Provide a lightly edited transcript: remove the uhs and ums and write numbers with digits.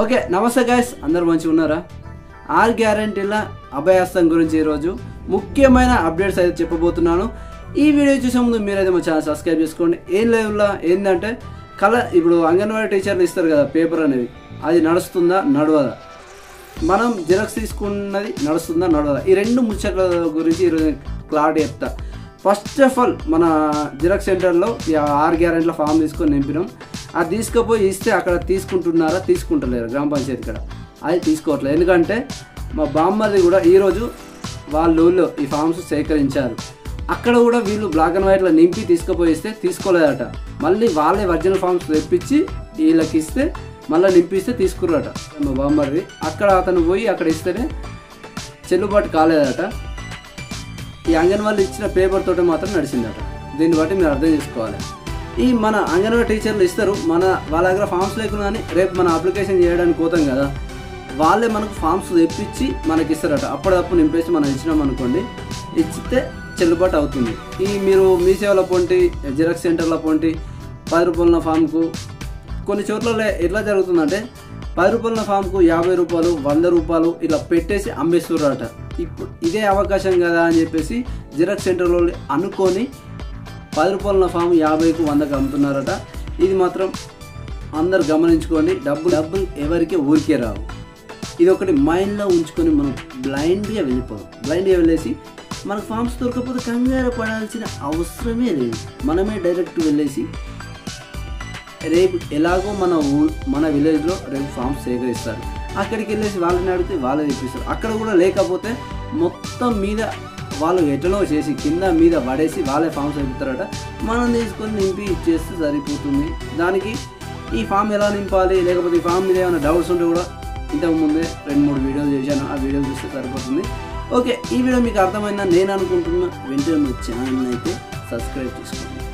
Okay నమస్తే guys, అందరూ మంచిగా ఉన్నారా? ఆర్ గ్యారంటీల అభయహస్తం గురించి ఈరోజు ముఖ్యమైన అప్డేట్స్ అయితే చెప్పబోతున్నాను. ఈ వీడియో చూసే ముందు మీరైతే మా ఛానల్ సబ్స్క్రైబ్ చేసుకోండి. ఏం లేదు ఏంటంటే ఇప్పుడు అంగన్వాడీ టీచర్లు ఇస్తారు కదా పేపర్ అనేది, అది నడుస్తుందా నడవదా, మనం జిరాక్స్ తీసుకున్నది నడుస్తుందా నడవదా, ఈ రెండు ముచ్చట్ల గురించి ఈరోజు క్లారిటీ చెప్తా. ఫస్ట్ ఆఫ్ ఆల్ మన జిరాక్స్ సెంటర్లో ఆర్ గ్యారెంటీల ఫామ్ తీసుకొని నింపినాం. అది తీసుకుపోయి ఇస్తే అక్కడ తీసుకుంటున్నారా తీసుకుంటలేరు, గ్రామ పంచాయతీ ఇక్కడ అది తీసుకోవట్లేదు. ఎందుకంటే మా బామ్మది కూడా ఈరోజు వాళ్ళ ఊళ్ళో ఈ ఫామ్స్ సేకరించారు. అక్కడ కూడా వీళ్ళు బ్లాక్ అండ్ వైట్లో నింపి తీసుకుపోయి ఇస్తే తీసుకోలేదట. మళ్ళీ వాళ్ళే ఒరిజినల్ ఫామ్స్ తెప్పించి వీళ్ళకి ఇస్తే మళ్ళీ నింపిస్తే తీసుకుర్రట. మా బామ్మది అక్కడ అతను పోయి అక్కడ ఇస్తేనే చెల్లుబాటు కాలేదట. ఈ అంగన్వాడీ ఇచ్చిన పేపర్ తోటి మాత్రం నడిచిందట. దీన్ని బట్టి మీరు అర్థం చేసుకోవాలి. ఈ మన అంగన్వాడీ టీచర్లు ఇస్తారు, వాళ్ళ దగ్గర ఫామ్స్ లేకుండా కానీ రేపు మన అప్లికేషన్ చేయడానికి పోతాం కదా, వాళ్ళే మనకు ఫామ్స్ తెప్పించి మనకి ఇస్తారట. అప్పుడప్పుడు నింపేసి మనం ఇచ్చినాం అనుకోండి, ఇచ్చితే చెల్లుబాటు అవుతుంది. మీరు మీ సేవల పొంటి జిరాక్స్ సెంటర్ల పొంటి 10 రూపాయల ఫామ్కు కొన్ని చోట్ల ఎట్లా జరుగుతుందంటే 10 రూపాయల ఫామ్కు 50 రూపాయలు 100 రూపాయలు ఇలా పెట్టేసి అమ్మేస్తున్నారట. ఇప్పుడు ఇదే అవకాశం కదా అని చెప్పేసి జిరాక్స్ సెంటర్లో అనుకొని 10 రూపాయల ఫామ్ 50కు 100కు అమ్ముతున్నారట. ఇది మాత్రం అందరు గమనించుకోండి. డబ్బులు ఎవరికి ఊరికే రావు. ఇది ఒకటి మైండ్లో ఉంచుకొని మనం బ్లైండ్గా వెళ్ళేసి మనకు ఫామ్స్ దొరకకపోతే కంగారు పడాల్సిన అవసరమే లేదు. మనమే డైరెక్ట్ వెళ్ళేసి రేపు ఎలాగో మన విలేజ్లో రేపు ఫామ్స్ సేకరిస్తారు. అక్కడికి వెళ్ళేసి వాళ్ళని అడిగితే వాళ్ళే తెప్పిస్తారు. అక్కడ కూడా లేకపోతే మొత్తం మీద వాళ్ళు ఎటలో చేసి కింద మీద పడేసి వాళ్ళే ఫామ్స్ అయిపోతారట. మనం తీసుకొని నింపి ఇచ్చేస్తే సరిపోతుంది. దానికి ఈ ఫామ్ ఎలా నింపాలి, లేకపోతే ఈ ఫామ్ మీద ఏమైనా డౌట్స్ ఉంటే కూడా ఇంతకుముందే 2-3 వీడియోలు చేశాను. ఆ వీడియోలు చూస్తే సరిపోతుంది. ఓకే, ఈ వీడియో మీకు అర్థమైందని నేను అనుకుంటున్నా. వెంటనే మా ఛానల్ అయితే సబ్స్క్రైబ్ చేసుకోండి.